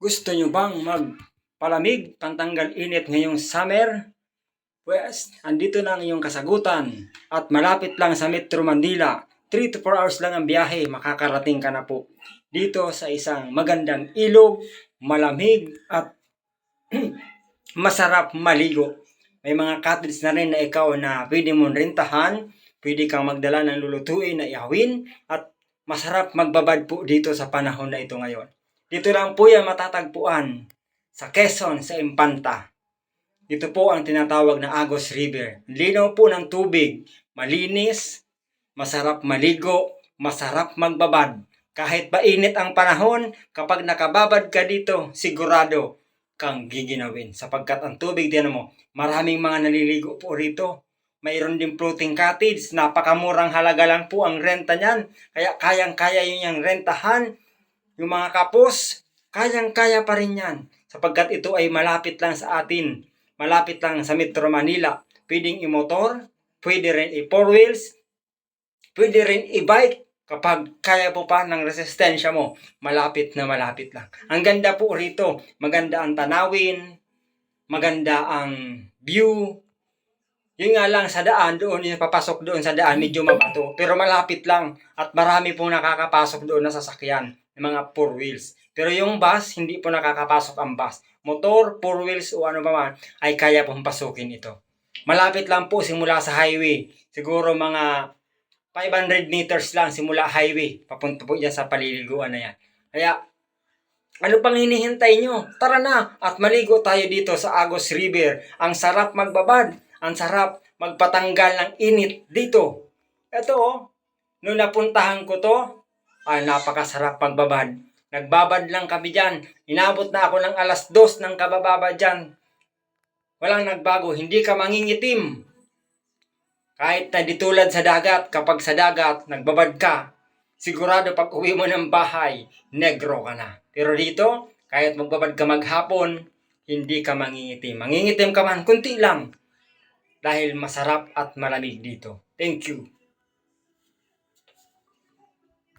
Gusto nyo bang magpalamig, pantanggal init ngayong summer? Pues, andito na ang iyong kasagutan. At malapit lang sa Metro Manila. 3 to 4 hours lang ang biyahe, makakarating ka na po. Dito sa isang magandang ilog, malamig at masarap maligo. May mga cottage na rin na ikaw na pwede mong rentahan. Pwede kang magdala ng lulutuin na ihawin. At masarap magbabad po dito sa panahon na ito ngayon. Dito lang po yan matatagpuan sa Quezon, sa Infanta. Dito po ang tinatawag na Agos River. Linaw po ng tubig, malinis, masarap maligo, masarap magbabad. Kahit mainit ang panahon, kapag nakababad ka dito, sigurado kang giginawin. Sapagkat ang tubig, tiyan mo, maraming mga naliligo po rito. Mayroon din floating cottage, napakamurang halaga lang po ang renta niyan. Kaya kayang-kaya yun yung rentahan. Yung mga kapos, kayang-kaya pa rin yan. Sapagkat ito ay malapit lang sa atin. Malapit lang sa Metro Manila. Pwedeng i-motor, pwede rin i-four wheels, pwede rin i-bike. Kapag kaya po pa ng resistensya mo, malapit na malapit lang. Ang ganda po rito. Maganda ang tanawin, maganda ang view. Yun nga lang sa daan, doon yung papasok doon sa daan, medyo mabato. Pero malapit lang at marami pong nakakapasok doon na sasakyan ng mga four wheels. Pero yung bus, hindi po nakakapasok ang bus. Motor, four wheels o ano ba man, ay kaya pong pasukin ito. Malapit lang po simula sa highway. Siguro mga 500 meters lang simula highway. Papunta po dyan sa paliliguan na yan. Kaya, ano pang hinihintay nyo? Tara na at maligo tayo dito sa Agos River. Ang sarap magbabad. Ang sarap magpatanggal ng init dito. Ito oh, nung napuntahan ko to, ay napakasarap magbabad. Nagbabad lang kami dyan. Inabot na ako ng 2:00 ng kabababa dyan. Walang nagbago. Hindi ka mangingitim. Kahit na di tulad sa dagat, kapag sa dagat, nagbabad ka, sigurado pag uwi mo ng bahay, negro ka na. Pero dito, kahit magbabad ka maghapon, hindi ka mangingitim. Mangingitim ka man, kunti lang. Dahil masarap at malamig dito. Thank you.